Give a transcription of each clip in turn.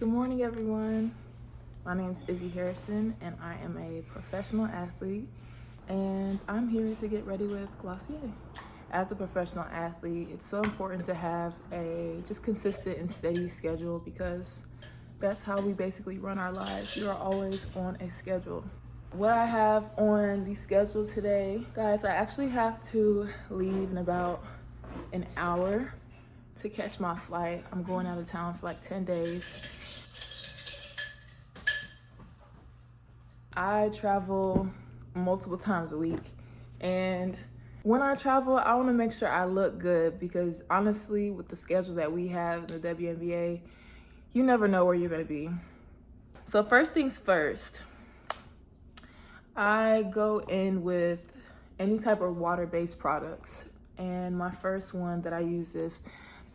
Good morning, everyone. My name is Izzy Harrison, and I am a professional athlete, and I'm here to get ready with Glossier. As a professional athlete, it's so important to have a just consistent and steady schedule because that's how we basically run our lives. We are always on a schedule. What I have on the schedule today, guys, I actually have to leave in about an hour to catch my flight. I'm going out of town for like 10 days. I travel multiple times a week, and when I travel, I want to make sure I look good because honestly, with the schedule that we have in the WNBA, you never know where you're going to be. So, first things first, I go in with any type of water-based products, and my first one that I use is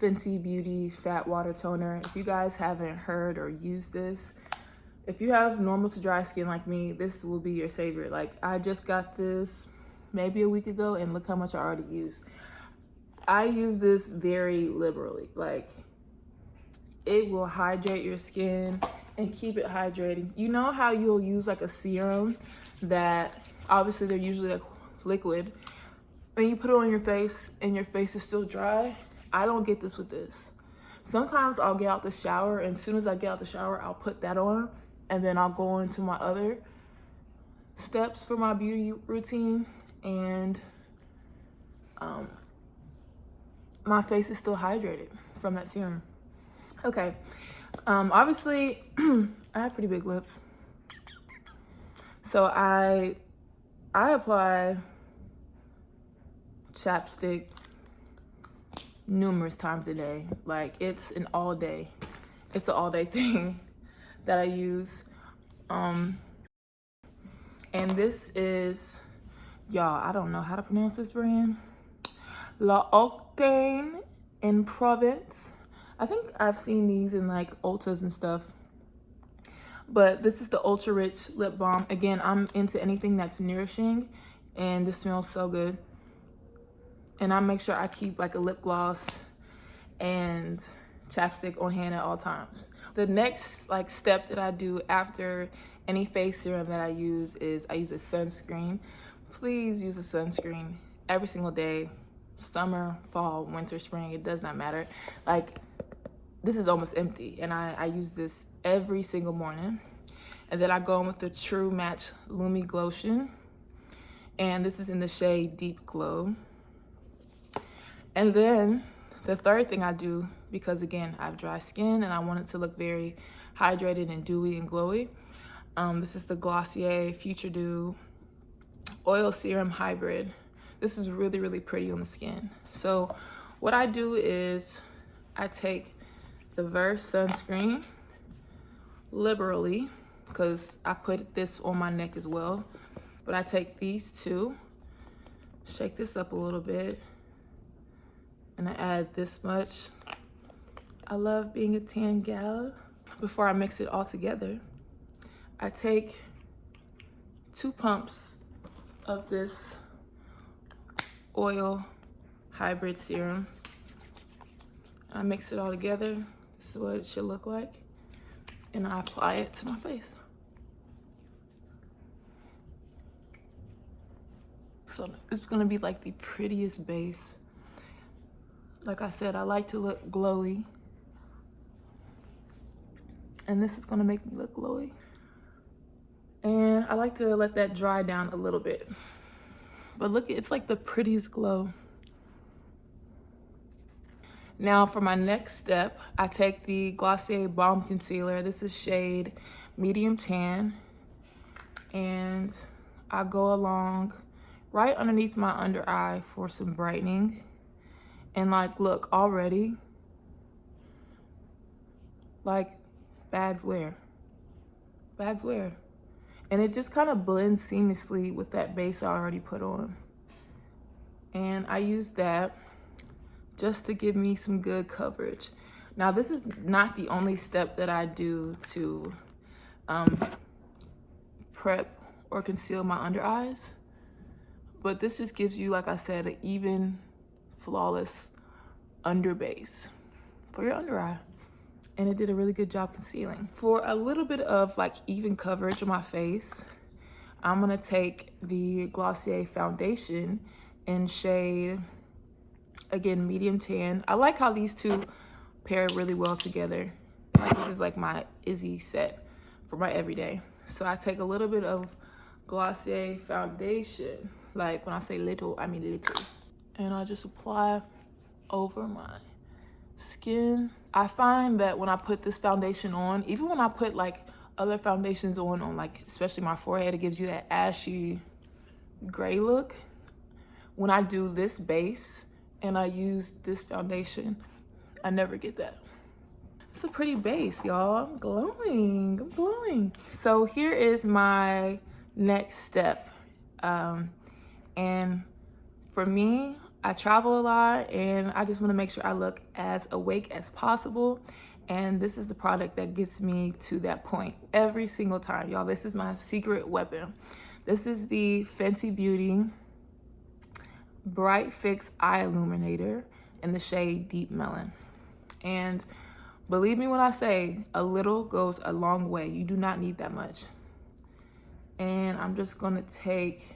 Fenty Beauty Fat Water Toner. If you guys haven't heard or used this, if you have normal to dry skin like me, this will be your savior. Like, I just got this maybe a week ago, and look how much I already used. I use this very liberally. Like, it will hydrate your skin and keep it hydrating. You know how you'll use like a serum that obviously they're usually like liquid, and you put it on your face and your face is still dry? I don't get this with this. Sometimes I'll get out the shower, and as soon as I get out the shower, I'll put that on, and then I'll go into my other steps for my beauty routine, and my face is still hydrated from that serum. Okay, obviously I have pretty big lips, so I apply chapstick numerous times a day. Like, it's an all day thing that I use. And this is, y'all, I don't know how to pronounce this brand. La Octane in Provence. I think I've seen these in like Ultas and stuff. But this is the Ultra Rich Lip Balm. Again, I'm into anything that's nourishing, and this smells so good. And I make sure I keep like a lip gloss and chapstick on hand at all times. The next like step that I do after any face serum that I use is I use a sunscreen. Please use a sunscreen every single day. Summer, fall, winter, spring, it does not matter. Like, this is almost empty, and I use this every single morning. And then I go in with the True Match Lumi Glotion, and this is in the shade Deep Glow. And then the third thing I do, because again, I have dry skin and I want it to look very hydrated and dewy and glowy, this is the Glossier Future Dew Oil Serum Hybrid. This is really, really pretty on the skin. So what I do is I take the Verse sunscreen liberally, because I put this on my neck as well. But I take these two, shake this up a little bit, and I add this much. I love being a tan gal. Before I mix it all together, I take 2 pumps of this oil hybrid serum. I mix it all together. This is what it should look like. And I apply it to my face. So it's gonna be like the prettiest base. Like I said, I like to look glowy. And this is gonna make me look glowy. And I like to let that dry down a little bit. But look, it's like the prettiest glow. Now for my next step, I take the Glossier Balm Concealer. This is shade Medium Tan. And I go along right underneath my under eye for some brightening. And like, look, already, like, bags wear. And it just kind of blends seamlessly with that base I already put on. And I use that just to give me some good coverage. Now, this is not the only step that I do to prep or conceal my under eyes, but this just gives you, like I said, an even, flawless under base for your under eye. and it did a really good job concealing. For a little bit of like even coverage of my face, I'm gonna take the Glossier foundation in shade, again, medium tan. I like how these two pair really well together. Like this is like my Izzy set for my everyday. So I take a little bit of Glossier foundation. Like when I say little, I mean little. And I just apply over my skin. I find that when I put this foundation on, even when I put like other foundations on like especially my forehead, it gives you that ashy gray look. When I do this base and I use this foundation, I never get that. It's a pretty base, y'all. I'm glowing, I'm glowing. So here is my next step. And for me, I travel a lot and I just wanna make sure I look as awake as possible. And this is the product that gets me to that point every single time, y'all. This is my secret weapon. This is the Fenty Beauty Bright Fix Eye Illuminator in the shade Deep Melon. And believe me when I say a little goes a long way. You do not need that much. And I'm just gonna take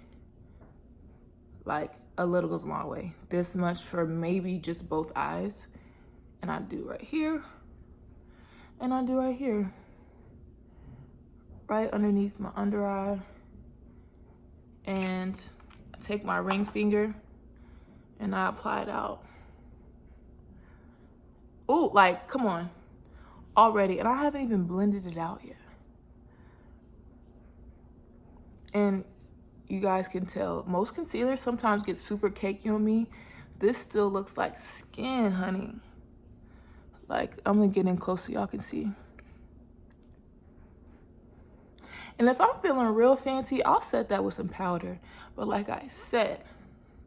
like a little goes a long way. This much for maybe just both eyes. And I do right here. And I do right here. Right underneath my under eye. And I take my ring finger and I apply it out. Oh, like, come on. Already, and I haven't even blended it out yet. And you guys can tell, most concealers sometimes get super cakey on me. This still looks like skin, honey. Like, I'm gonna get in close so y'all can see. And if I'm feeling real fancy, I'll set that with some powder. But like I said,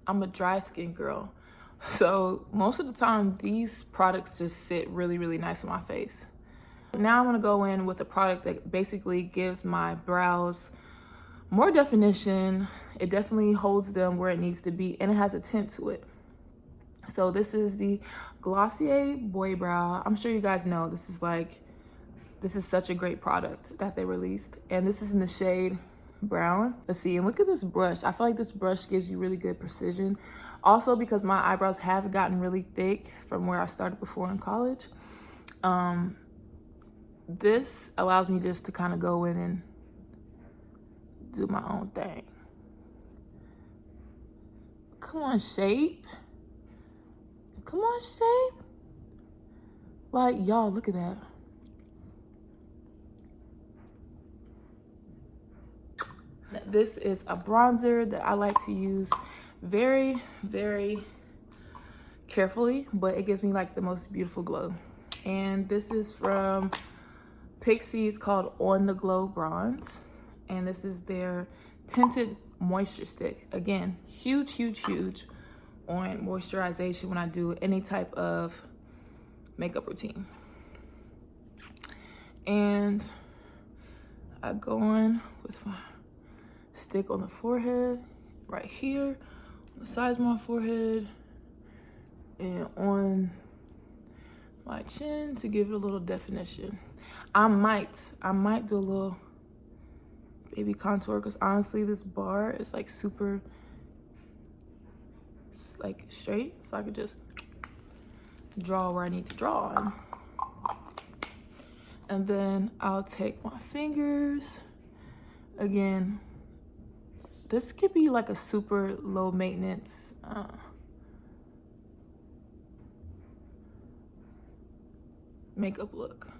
I'm a dry skin girl. So most of the time, these products just sit really, really nice on my face. Now I'm gonna go in with a product that basically gives my brows more definition. It definitely holds them where it needs to be, and it has a tint to it. So this is the Glossier Boy Brow. I'm sure you guys know this is such a great product that they released. And this is in the shade Brown. Let's see, and look at this brush. I feel like this brush gives you really good precision. Also, because my eyebrows have gotten really thick from where I started before in college, this allows me just to kind of go in and do my own thing. Come on, shape. Come on, shape. Like, y'all, look at that. This is a bronzer that I like to use very, very carefully, but it gives me like the most beautiful glow. And this is from Pixi. It's called On the Glow Bronze. And this is their tinted moisture stick. Again, huge, huge, huge on moisturization when I do any type of makeup routine. And I go on with my stick on the forehead, right here, on the sides of my forehead, and on my chin to give it a little definition. I might do a little baby contour, because honestly this bar is like super like straight, so I could just draw where I need to draw on. And then I'll take my fingers. Again, this could be like a super low maintenance makeup look.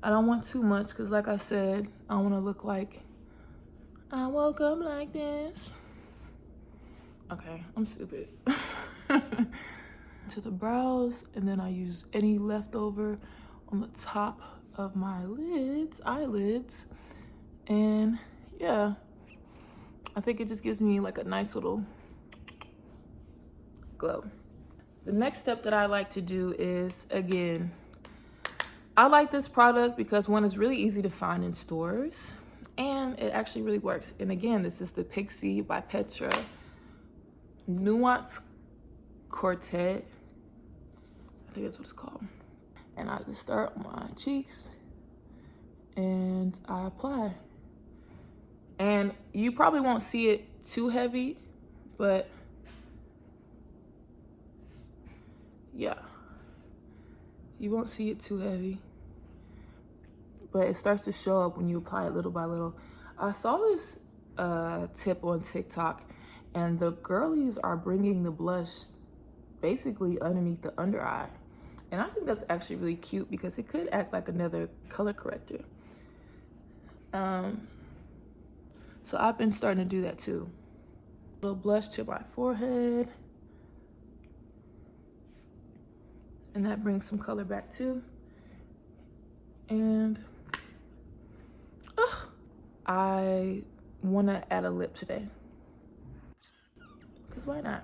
I don't want too much because like I said, I want to look like I woke up like this. Okay, I'm stupid. To the brows, and then I use any leftover on the top of my eyelids, and yeah, I think it just gives me like a nice little glow. The next step that I like to do is, again, I like this product because one, is really easy to find in stores, and it actually really works. And again, this is the Pixi by Petra Nuance Quartet. I think that's what it's called. And I just start on my cheeks and I apply. And you probably won't see it too heavy, but yeah, you won't see it too heavy, but it starts to show up when you apply it little by little. I saw this tip on TikTok, and the girlies are bringing the blush basically underneath the under eye. And I think that's actually really cute because it could act like another color corrector. So I've been starting to do that too. A little blush to my forehead. And that brings some color back too. And I want to add a lip today. Because why not?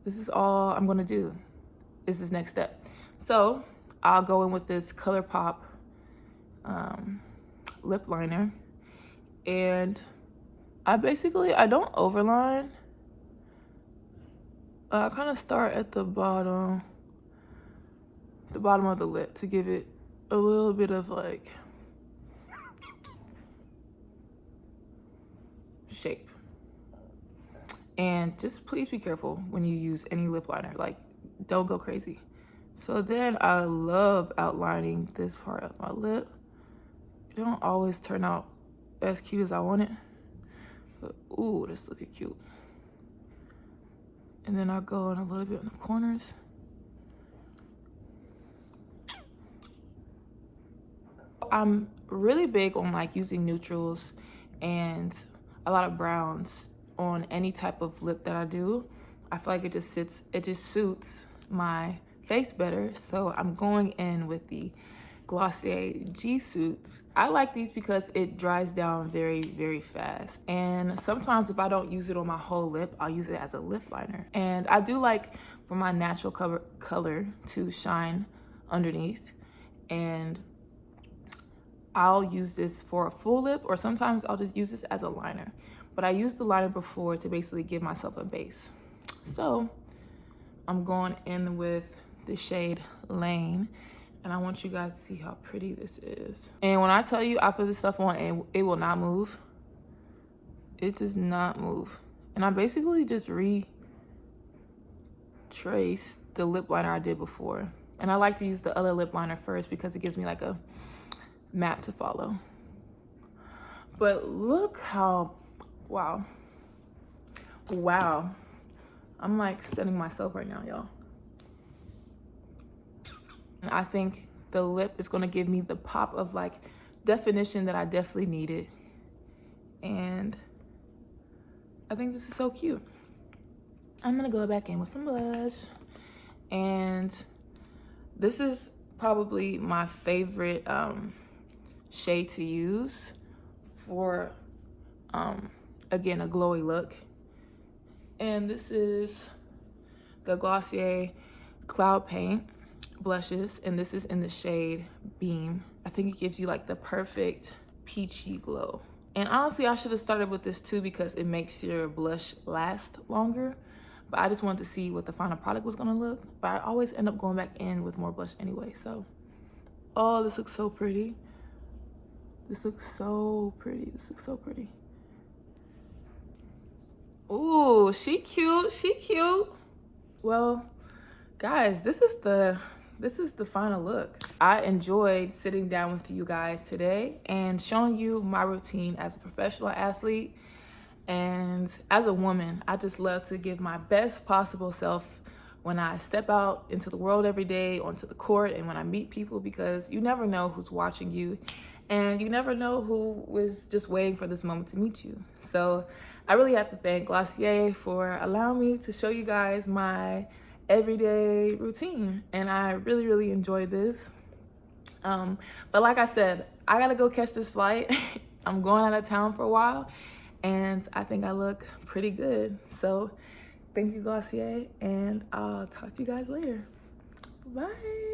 This is all I'm going to do. This is next step. So I'll go in with this ColourPop lip liner. And I don't overline. I kind of start at the bottom of the lip to give it a little bit of like shape. And just please be careful when you use any lip liner, like don't go crazy. So then I love outlining this part of my lip. It don't always turn out as cute as I want it, but ooh, this looking cute. And then I'll go in a little bit in the corners. I'm really big on like using neutrals and a lot of browns on any type of lip that I do. I feel like it just suits my face better. So I'm going in with the Glossier G Suits. I like these because it dries down very, very fast. And sometimes if I don't use it on my whole lip, I'll use it as a lip liner. And I do like for my natural color to shine underneath. And I'll use this for a full lip, or sometimes I'll just use this as a liner. But I used the liner before to basically give myself a base. So I'm going in with the shade Lane, and I want you guys to see how pretty this is. And when I tell you I put this stuff on and it will not move, it does not move. And I basically just retrace the lip liner I did before. And I like to use the other lip liner first because it gives me like a map to follow. But look how, wow. I'm like stunning myself right now, y'all. And I think the lip is gonna give me the pop of like definition that I definitely needed. And I think this is so cute. I'm gonna go back in with some blush. And this is probably my favorite shade to use for, again, a glowy look. And this is the Glossier Cloud Paint blushes, and this is in the shade Beam. I think it gives you like the perfect peachy glow. And honestly, I should have started with this too because it makes your blush last longer. But I just wanted to see what the final product was gonna look. But I always end up going back in with more blush anyway, so. Oh, this looks so pretty. This looks so pretty. This looks so pretty. Ooh, she cute. She cute. Well, guys, this is the final look. I enjoyed sitting down with you guys today and showing you my routine as a professional athlete. And as a woman, I just love to give my best possible self when I step out into the world every day, onto the court, and when I meet people, because you never know who's watching you and you never know who was just waiting for this moment to meet you. So I really have to thank Glossier for allowing me to show you guys my everyday routine, and I really, really enjoyed this. But like I said, I gotta go catch this flight. I'm going out of town for a while, and I think I look pretty good. So thank you, Glossier, and I'll talk to you guys later. Bye.